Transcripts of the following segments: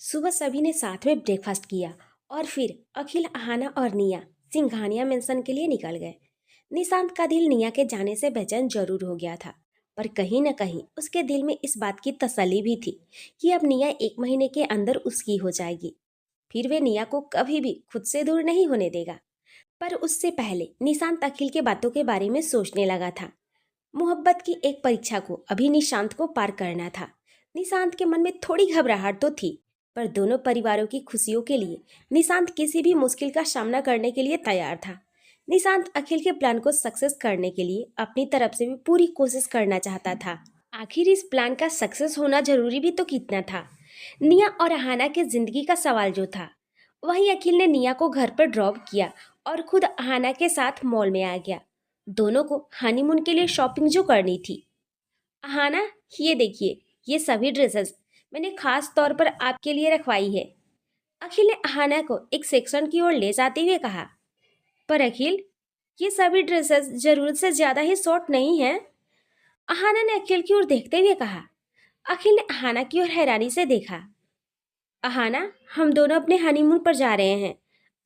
सुबह सभी ने साथ में ब्रेकफास्ट किया और फिर अखिल, अहाना और निया सिंघानिया मेंशन के लिए निकल गए। निशांत का दिल निया के जाने से बेचैन जरूर हो गया था, पर कहीं न कहीं उसके दिल में इस बात की तसल्ली भी थी कि अब निया 1 महीने के अंदर उसकी हो जाएगी। फिर वे निया को कभी भी खुद से दूर नहीं होने देगा। पर उससे पहले निशांत अखिल के बातों के बारे में सोचने लगा था। मोहब्बत की एक परीक्षा को अभी निशांत को पार करना था। निशांत के मन में थोड़ी घबराहट तो थी, पर दोनों परिवारों की खुशियों के लिए निशांत किसी भी मुश्किल का सामना करने के लिए तैयार था। निशांत अखिल के प्लान को सक्सेस करने के लिए अपनी तरफ से भी पूरी कोशिश करना चाहता था। आखिर इस प्लान का सक्सेस होना जरूरी भी तो कितना था। निया और अहाना के जिंदगी का सवाल जो था, वहीं अखिल ने निया को घर पर ड्रॉप किया और खुद अहाना के साथ मॉल में आ गया। दोनों को हनीमून के लिए शॉपिंग जो करनी थी। अहाना, ये देखिए, ये सभी ड्रेसेस मैंने खास तौर पर आपके लिए रखवाई है। अखिल ने अहाना को एक सेक्शन की ओर ले जाते हुए कहा। पर अखिल, ये सभी ड्रेसेस जरूरत से ज्यादा ही शॉर्ट नहीं हैं। अहाना ने अखिल की ओर देखते हुए कहा। अखिल ने अहाना की ओर हैरानी से देखा। अहाना, हम दोनों अपने हनीमून पर जा रहे हैं।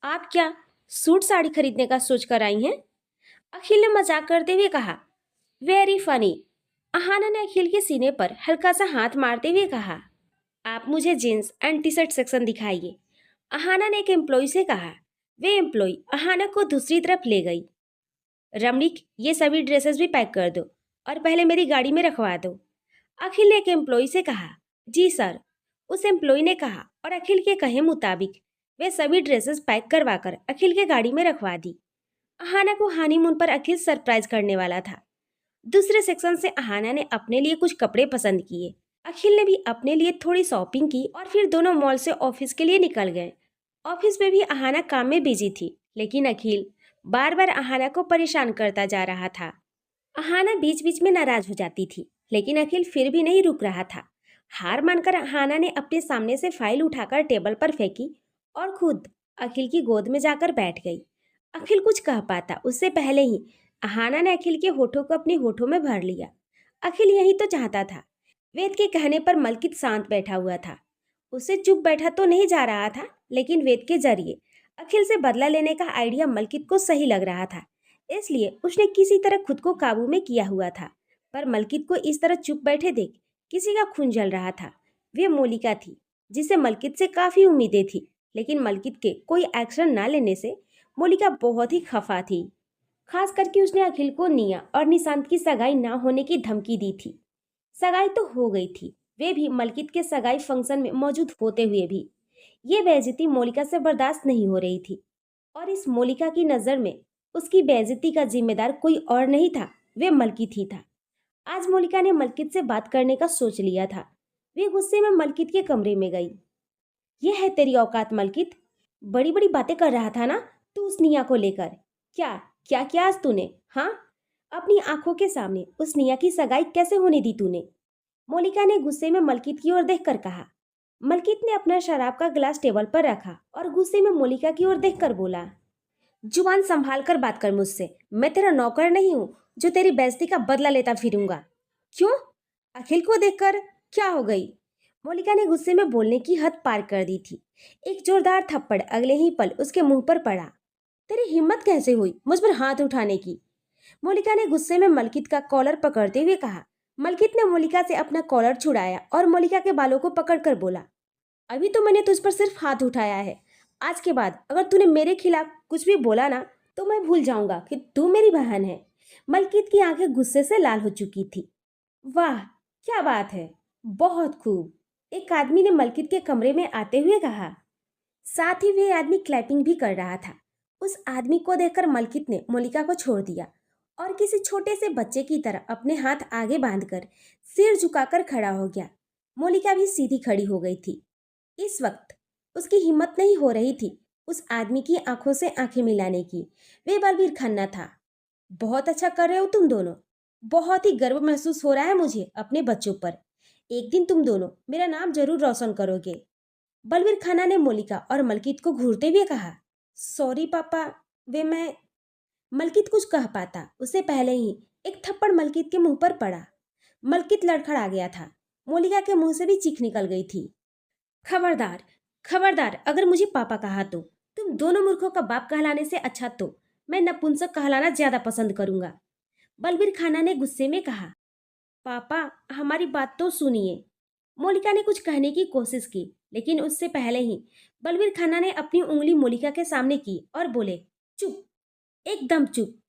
आप क्या सूट साड़ी खरीदने का सोच कर आई हैं? अखिल ने मजाक करते हुए कहा। Very funny. अहाना ने अखिल के सीने पर हल्का सा हाथ मारते हुए कहा। आप मुझे jeans and T shirt section दिखाइए। अहाना ने एक एम्प्लॉय से कहा। वे एम्प्लॉय अहाना को दूसरी तरफ ले गई। रमणीक, ये सभी ड्रेसेस भी पैक कर दो और पहले मेरी गाड़ी में रखवा दो। अखिल ने एक एम्प्लॉय से कहा। जी सर, उस एम्प्लॉय ने कहा और अखिल के कहे मुताबिक वे सभी ड्रेसेस पैक करवाकर अखिल के गाड़ी में रखवा दी। अहाना को हनीमून पर अखिल सरप्राइज करने वाला था। दूसरे सेक्शन से अहाना ने अपने लिए कुछ कपड़े पसंद किए। अखिल ने भी अपने लिए थोड़ी शॉपिंग की और फिर दोनों मॉल से ऑफिस के लिए निकल गए। ऑफिस में भी अहाना काम में बिजी थी, लेकिन अखिल बार बार अहाना को परेशान करता जा रहा था। अहाना बीच बीच में नाराज हो जाती थी, लेकिन अखिल फिर भी नहीं रुक रहा था। हार मानकर अहाना ने अपने सामने से फाइल उठाकर टेबल पर फेंकी और खुद अखिल की गोद में जाकर बैठ गई। अखिल कुछ कह पाता उससे पहले ही अहाना ने अखिल के होठों को अपने होठों में भर लिया। अखिल यही तो चाहता था। वेद के कहने पर मलकित शांत बैठा हुआ था। उसे चुप बैठा तो नहीं जा रहा था, लेकिन वेद के जरिए अखिल से बदला लेने का आइडिया मलकित को सही लग रहा था। इसलिए उसने किसी तरह खुद को काबू में किया हुआ था। पर मलकित को इस तरह चुप बैठे देख किसी का खून जल रहा था। वे मोलिका थी, जिसे मलकित से काफी उम्मीदें थी, लेकिन मलकित के कोई एक्शन ना लेने से मोलिका बहुत ही खफा थी। खास करके उसने अखिल को निया और निशांत की सगाई ना होने की धमकी दी थी। सगाई तो हो गई थी, वे भी मलकित के सगाई फंक्शन में मौजूद होते हुए भी। ये बेइज्जती मोलिका से बर्दाश्त नहीं हो रही थी, और इस मोलिका की नज़र में उसकी बेइज्जती का जिम्मेदार कोई और नहीं था, वे मलकित ही था। आज मोलिका ने मलकित से बात करने का सोच लिया था। वे गुस्से में मलकित के कमरे में गई। ये है तेरी औकात मलकित? बड़ी बड़ी बातें कर रहा था ना तू उस निया को लेकर। क्या क्या किया आज तूने? हाँ, अपनी आंखों के सामने उस निया की सगाई कैसे होने दी तूने? मोलिका ने गुस्से में मलकित की ओर देखकर कहा। मलकित ने अपना शराब का गिलास टेबल पर रखा और गुस्से में मोलिका की ओर देखकर बोला। जुबान संभाल कर बात कर मुझसे। मैं तेरा नौकर नहीं हूँ जो तेरी बेइज्जती का बदला लेता फिरूंगा। क्यों? अखिल को देखकर क्या हो गई? मोलिका ने गुस्से में बोलने की हद पार कर दी थी। एक जोरदार थप्पड़ अगले ही पल उसके मुंह पर पड़ा। तेरी हिम्मत कैसे हुई मुझ पर हाथ उठाने की? मोलिका ने गुस्से में मलकित का कॉलर पकड़ते हुए कहा। मलकित ने मोलिका से अपना कॉलर छुड़ाया और मोलिका के बालों को पकड़कर बोला। अभी तो मैंने तुझ पर सिर्फ हाथ उठाया है। आज के बाद अगर तूने मेरे खिलाफ कुछ भी बोला ना, तो मैं भूल जाऊंगा कि तू मेरी बहन है। मलकित की आंखें गुस्से से लाल हो चुकी थी। वाह, क्या बात है, बहुत खूब, एक आदमी ने मलकित के कमरे में आते हुए कहा। साथ ही वे आदमी क्लैपिंग भी कर रहा था। उस आदमी को देखकर मलकित ने मोलिका को छोड़ दिया और किसी छोटे से बच्चे की तरह अपने हाथ आगे बांधकर सिर झुकाकर खड़ा हो गया। मोलिका भी सीधी खड़ी हो गई थी। इस वक्त उसकी हिम्मत नहीं हो रही थी उस आदमी की आंखों से आंखें मिलाने की। वे बलबीर खन्ना था। बहुत अच्छा कर रहे हो तुम दोनों। बहुत ही गर्व महसूस हो रहा है मुझे अपने बच्चों पर। एक दिन तुम दोनों मेरा नाम जरूर रोशन करोगे। बलबीर खाना ने मोलिका और मलकित को घूरते हुए कहा। सॉरी पापा, वे मैं। मलकित कुछ कह पाता उससे पहले ही एक थप्पड़ मलकित के मुंह पर पड़ा। मलकित लड़खड़ा गया था। मोलिका के मुंह से भी चीख निकल गई थी। खबरदार, खबरदार, अगर मुझे पापा कहा तो तुम दोनों मूर्खों का बाप कहलाने से अच्छा तो मैं नपुंसक कहलाना ज्यादा पसंद करूंगा। बलबीर खाना ने गुस्से में कहा। पापा, हमारी बात तो सुनिए। मोलिका ने कुछ कहने की कोशिश की, लेकिन उससे पहले ही बलबीर खाना ने अपनी उंगली मोलिका के सामने की और बोले, चुप, एकदम चुप।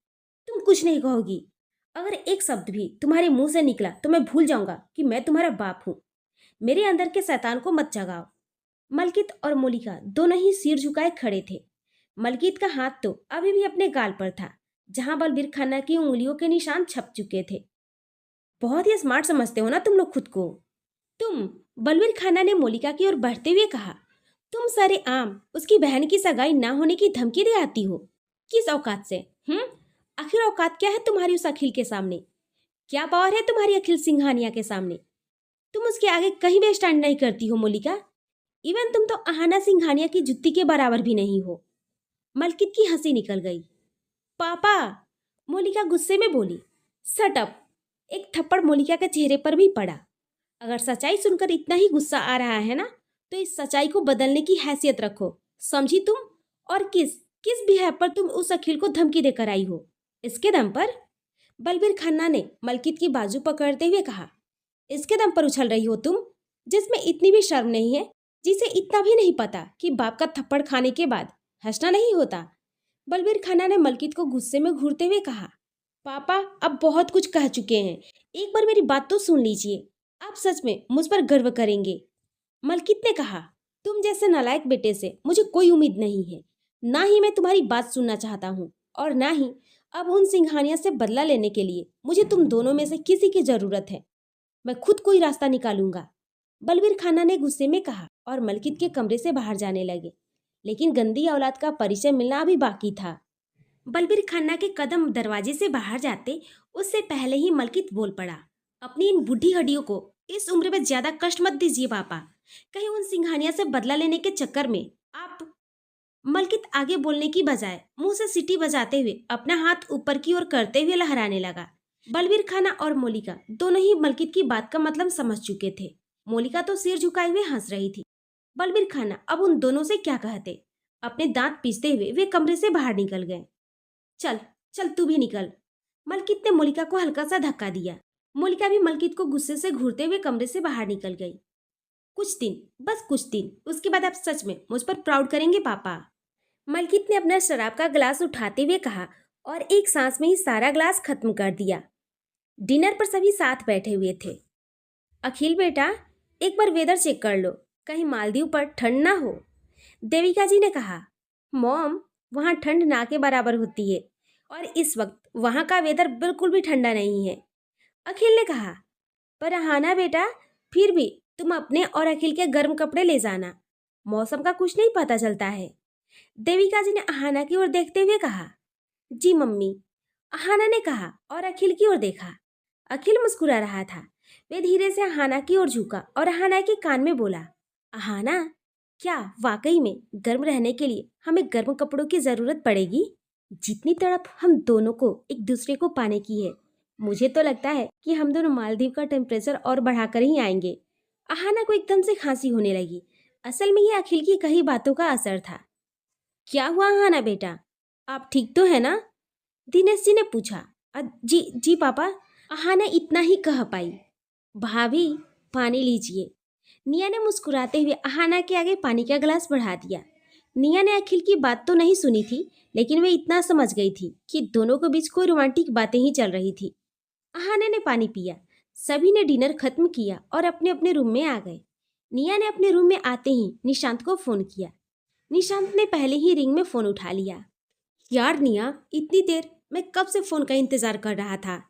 तुम कुछ नहीं कहोगी। अगर एक शब्द भी तुम्हारे मुंह से निकला तो मैं भूल जाऊंगा कि मैं तुम्हारा बाप हूं। मेरे अंदर के शैतान को मत जगाओ। मलकित और मोलिका दोनों ही सिर झुकाए खड़े थे। मलकित का हाथ तो अभी भी अपने गाल पर था, जहां बलबीर खाना की उंगलियों के निशान छप चुके थे। बहुत ही स्मार्ट समझते हो ना तुम लोग खुद को। तुम, बलबीर खाना ने मोलिका की ओर बढ़ते हुए कहा, तुम सरे आम उसकी बहन की सगाई ना होने की धमकी दे आती हो। किस औकात से? आखिर औकात क्या है तुम्हारी उस अखिल के सामने? क्या पावर है तुम्हारी अखिल सिंघानिया के सामने? तुम उसके आगे कहीं भी स्टैंड नहीं करती हो मोलिका। इवन तुम तो अहाना सिंघानिया की जुत्ती के बराबर भी नहीं हो। मलकित की हंसी निकल गई। पापा, मोलिका गुस्से में बोली। सट अप। एक थप्पड़ मोलिका के चेहरे पर भी पड़ा। अगर सच्चाई सुनकर इतना ही गुस्सा आ रहा है ना, तो इस सच्चाई को बदलने की हैसियत रखो, समझी तुम? और किस किस बिहार पर तुम उस अखिल को धमकी देकर आई हो? इसके दम पर? बलबीर खन्ना ने मलकित की बाजू पकड़ते हुए कहा। इसके दम पर उछल रही हो तुम, जिसमें इतनी भी शर्म नहीं है, जिसे इतना भी नहीं पता कि बाप का थप्पड़ खाने के बाद हंसना नहीं होता। बलबीर खन्ना ने मलकित को गुस्से में घूरते हुए कहा। पापा, अब बहुत कुछ कह चुके हैं, एक बार मेरी बात तो सुन लीजिए। आप सच में मुझ पर गर्व करेंगे। मलकित ने कहा, तुम जैसे नालायक बेटे से मुझे कोई उम्मीद नहीं है। ना ही मैं तुम्हारी बात सुनना चाहता हूँ, और ना ही अब उन सिंघानिया से बदला लेने के लिए मुझे तुम दोनों में से किसी की जरूरत है। मैं खुद कोई रास्ता निकालूंगा। बलबीर खाना ने गुस्से में कहा और मलकित के कमरे से बाहर जाने लगे। लेकिन गंदी औलाद का परिचय मिलना अभी बाकी था। बलबीर खन्ना के कदम दरवाजे से बाहर जाते उससे पहले ही मलकित बोल पड़ा। अपनी इन बुढ़ी हड्डियों को इस उम्र में ज्यादा कष्ट मत दीजिए पापा। कहीं उन सिंघानिया से बदला लेने के चक्कर में आप। मलकित आगे बोलने की बजाय मुंह से सीटी बजाते हुए अपना हाथ ऊपर की ओर करते हुए लहराने लगा। बलबीर खाना और मोलिका दोनों ही मलकित की बात का मतलब समझ चुके थे। मोलिका तो सिर झुकाए हुए हंस रही थी। बलबीर खाना अब उन दोनों से क्या कहते। अपने दांत पीसते हुए वे कमरे से बाहर निकल गए। चल, चल तू भी निकल। मलकित ने मोलिका को हल्का सा धक्का दिया। मोलिका भी मलकित को गुस्से से घूरते हुए कमरे से बाहर निकल गई। कुछ दिन, बस कुछ दिन, उसके बाद आप सच में मुझ पर प्राउड करेंगे पापा। मलकित ने अपना शराब का गिलास उठाते हुए कहा और एक सांस में ही सारा ग्लास खत्म कर दिया। डिनर पर सभी साथ बैठे हुए थे। अखिल बेटा, एक बार वेदर चेक कर लो, कहीं मालदीव पर ठंड ना हो। देविका जी ने कहा। मॉम, वहाँ ठंड ना के बराबर होती है, और इस वक्त वहाँ का वेदर बिल्कुल भी ठंडा नहीं है। अखिल ने कहा। पर अहाना बेटा, फिर भी तुम अपने और अखिल के गर्म कपड़े ले जाना, मौसम का कुछ नहीं पता चलता है। देविका जी ने अहाना की ओर देखते हुए कहा। जी मम्मी, अहाना ने कहा और अखिल की ओर देखा। अखिल मुस्कुरा रहा था। वे धीरे से अहाना की ओर झुका और अहाना के कान में बोला। अहाना, क्या वाकई में गर्म रहने के लिए हमें गर्म कपड़ों की जरूरत पड़ेगी? जितनी तड़प हम दोनों को एक दूसरे को पाने की है, मुझे तो लगता है कि हम दोनों मालदीव का टेम्परेचर और बढ़ाकर ही आएंगे। अहाना को एकदम से खांसी होने लगी। असल में ये अखिल की कही बातों का असर था। क्या हुआ अहाना बेटा, आप ठीक तो है ना? दिनेश जी ने पूछा। जी जी पापा, अहाना इतना ही कह पाई। भाभी, पानी लीजिए। निया ने मुस्कुराते हुए अहाना के आगे पानी का गिलास बढ़ा दिया। निया ने अखिल की बात तो नहीं सुनी थी, लेकिन वे इतना समझ गई थी कि दोनों के बीच कोई रोमांटिक बातें ही चल रही थी। अहाना ने पानी पिया। सभी ने डिनर खत्म किया और अपने अपने रूम में आ गए। निया ने अपने रूम में आते ही निशांत को फोन किया। निशांत ने पहले ही रिंग में फोन उठा लिया। यार निया, इतनी देर, मैं कब से फोन का इंतजार कर रहा था।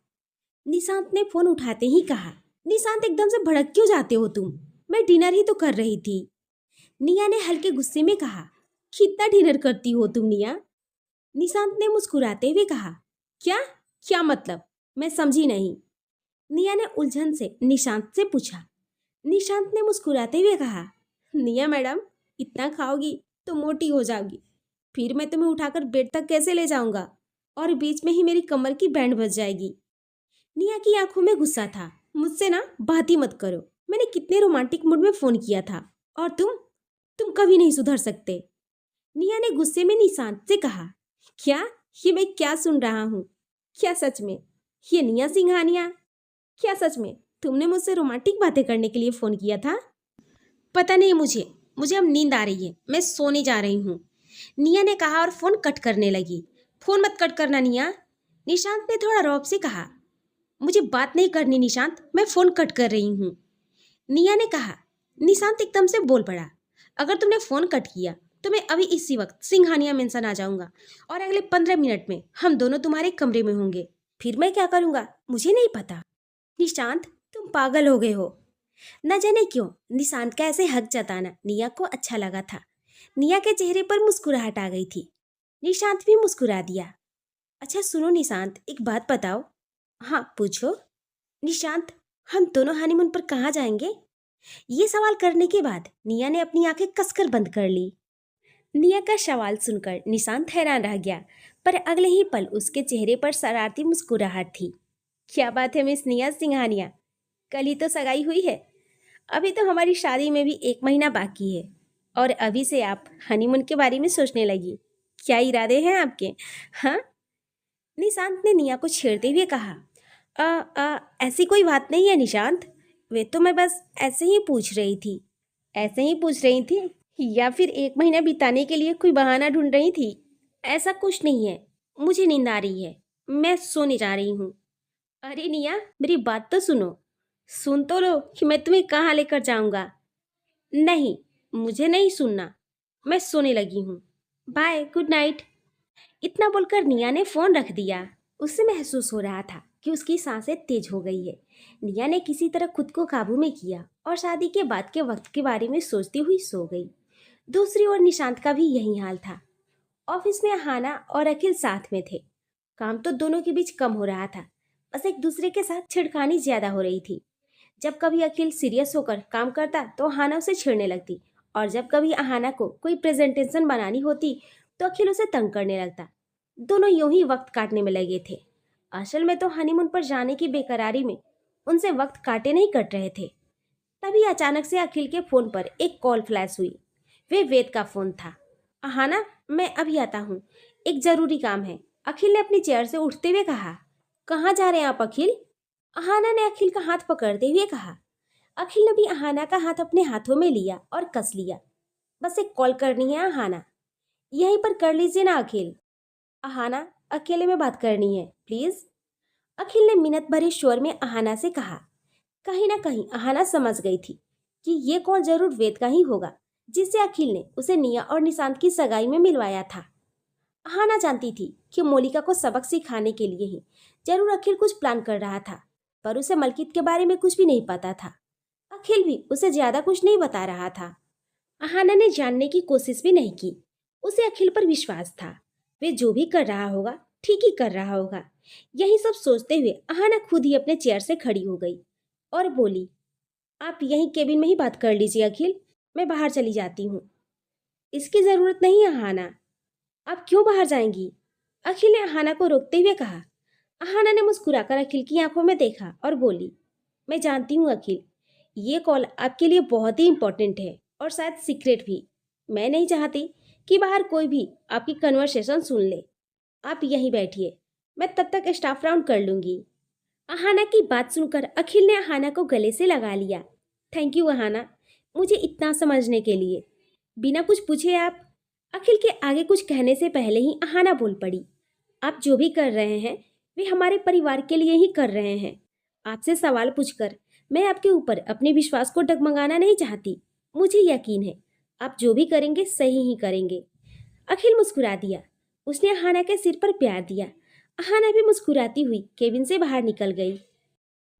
निशांत ने फोन उठाते ही कहा। निशांत, एकदम से भड़क क्यों जाते हो तुम? मैं डिनर ही तो कर रही थी। निया ने हल्के गुस्से में कहा। कितना डिनर करती हो तुम निया? निशांत ने मुस्कुराते हुए कहा। क्या क्या मतलब? मैं समझी नहीं। निया ने उलझन से निशांत से पूछा। निशांत ने मुस्कुराते हुए कहा। निया मैडम, इतना खाओगी तो मोटी हो जाओगी, फिर मैं तुम्हें उठाकर बेड तक कैसे ले जाऊंगा, और बीच में ही मेरी कमर की बैंड बज जाएगी। निया की आंखों में गुस्सा था। मुझसे ना बात ही मत करो। मैंने कितने रोमांटिक मूड में फोन किया था, और तुम कभी नहीं सुधर सकते। निया ने गुस्से में निशांत से कहा। क्या? ये मैं क्या सुन रहा हूँ? क्या सच में ये निया सिंघानिया? क्या सच में तुमने मुझसे रोमांटिक बातें करने के लिए फोन किया था? पता नहीं मुझे मुझे अब नींद आ रही है, मैं सोने जा रही हूँ, निया ने कहा और फोन कट करने लगी। फोन मत कट करना निया, निशांत ने थोड़ा रौब से कहा। मुझे बात नहीं करनी निशांत, मैं फोन कट कर रही हूँ, निया ने कहा। निशांत एकदम से बोल पड़ा। अगर तुमने फोन कट किया तो मैं अभी इसी वक्त सिंघानिया मेंशन आ जाऊंगा और अगले 15 मिनट में हम दोनों तुम्हारे कमरे में होंगे। फिर मैं क्या करूंगा मुझे नहीं पता। निशांत, तुम पागल हो गए हो। न जाने क्यों निशांत का ऐसे हक जताना निया को अच्छा लगा था। निया के चेहरे पर मुस्कुराहट आ गई थी। निशांत भी मुस्कुरा दिया। अच्छा सुनो निशांत, एक बात बताओ। हाँ पूछो। निशांत, हम दोनों हनीमून पर कहाँ जाएंगे? ये सवाल करने के बाद निया ने अपनी आंखें कसकर बंद कर ली। निया का सवाल सुनकर निशांत हैरान रह गया, पर अगले ही पल उसके चेहरे पर शरारती मुस्कुराहट थी। क्या बात है मिस निया सिंघानिया, कल ही तो सगाई हुई है, अभी तो हमारी शादी में भी 1 महीना बाकी है और अभी से आप हनीमून के बारे में सोचने लगी। क्या इरादे हैं आपके? हाँ, निशांत ने निया को छेड़ते हुए कहा। ऐसी कोई बात नहीं है निशांत, वे तो मैं बस ऐसे ही पूछ रही थी। ऐसे ही पूछ रही थी या फिर 1 महीना बिताने के लिए कोई बहाना ढूंढ रही थी? ऐसा कुछ नहीं है, मुझे नींद आ रही है, मैं सोने जा रही हूँ। अरे निया, मेरी बात तो सुनो। सुन तो लो कि मैं तुम्हें कहाँ लेकर जाऊंगा। नहीं, मुझे नहीं सुनना, मैं सोने लगी हूँ। Bye, good night. इतना बोलकर निया ने फोन रख दिया। उससे महसूस हो रहा था कि उसकी सांसें तेज हो गई है। निया ने किसी तरह खुद को काबू में किया और शादी के बाद के वक्त के बारे में सोचती हुई सो गई। दूसरी ओर निशांत का भी यही हाल था। ऑफिस में हाना और अखिल साथ में थे। काम तो दोनों के बीच कम हो रहा था, बस एक दूसरे के साथ छिड़खानी ज्यादा हो रही थी। जब कभी अखिल सीरियस होकर काम करता तो अहाना उसे छेड़ने लगती, और जब कभी अहाना को कोई प्रेजेंटेशन बनानी होती तो अखिल उसे तंग करने लगता। दोनों यूं ही वक्त काटने में लगे थे। असल में तो हनीमून पर जाने की बेकरारी में उनसे वक्त काटे नहीं कट रहे थे। तभी अचानक से अखिल के फोन पर एक कॉल फ्लैश हुई। वे वेद का फोन था। अहाना, मैं अभी आता हूँ, एक जरूरी काम है, अखिल ने अपनी चेयर से उठते हुए कहा। कहाँ जा रहे हैं आप अखिल? अहाना ने अखिल का हाथ पकड़ते हुए कहा। अखिल ने भी अहाना का हाथ अपने हाथों में लिया और कस लिया। बस एक कॉल करनी है अहाना, यहीं पर कर लीजिए ना अखिल। अहाना, अकेले में बात करनी है प्लीज, अखिल ने मिन्नत भरे स्वर में अहाना से कहा। कहीं ना कहीं अहाना समझ गई थी कि ये कॉल जरूर वेद का ही होगा, जिससे अखिल ने उसे निया और निशांत की सगाई में मिलवाया था। अहाना जानती थी कि मोलिका को सबक सिखाने के लिए ही जरूर अखिल कुछ प्लान कर रहा था, पर उसे मलकित के बारे में कुछ भी नहीं पता था। अखिल भी उसे ज्यादा कुछ नहीं बता रहा था। अहाना ने जानने की कोशिश भी नहीं की। उसे अखिल पर विश्वास था, वे जो भी कर रहा होगा ठीक ही कर रहा होगा। यही सब सोचते हुए अहाना खुद ही अपने चेयर से खड़ी हो गई और बोली। आप यहीं केबिन में ही बात कर लीजिए अखिल, मैं बाहर चली जाती हूँ। इसकी जरूरत नहीं है अहाना, आप क्यों बाहर जाएंगी? अखिल ने अहाना को रोकते हुए कहा। अहाना ने मुस्कुराकर अखिल की आंखों में देखा और बोली। मैं जानती हूँ अखिल, ये कॉल आपके लिए बहुत ही इम्पोर्टेंट है और शायद सीक्रेट भी। मैं नहीं चाहती कि बाहर कोई भी आपकी कन्वर्सेशन सुन ले। आप यहीं बैठिए, मैं तब तक स्टाफ राउंड कर लूंगी। अहाना की बात सुनकर अखिल ने अहाना को गले से लगा लिया। थैंक यू अहाना, मुझे इतना समझने के लिए। बिना कुछ पूछे आप। अखिल के आगे कुछ कहने से पहले ही अहाना बोल पड़ी। आप जो भी कर रहे हैं वे हमारे परिवार के लिए ही कर रहे हैं। आपसे सवाल पूछकर मैं आपके ऊपर अपने विश्वास को डगमगाना नहीं चाहती। मुझे यकीन है आप जो भी करेंगे सही ही करेंगे। अखिल मुस्कुरा दिया। उसने अहाना के सिर पर प्यार दिया। अहाना भी मुस्कुराती हुई केबिन से बाहर निकल गई।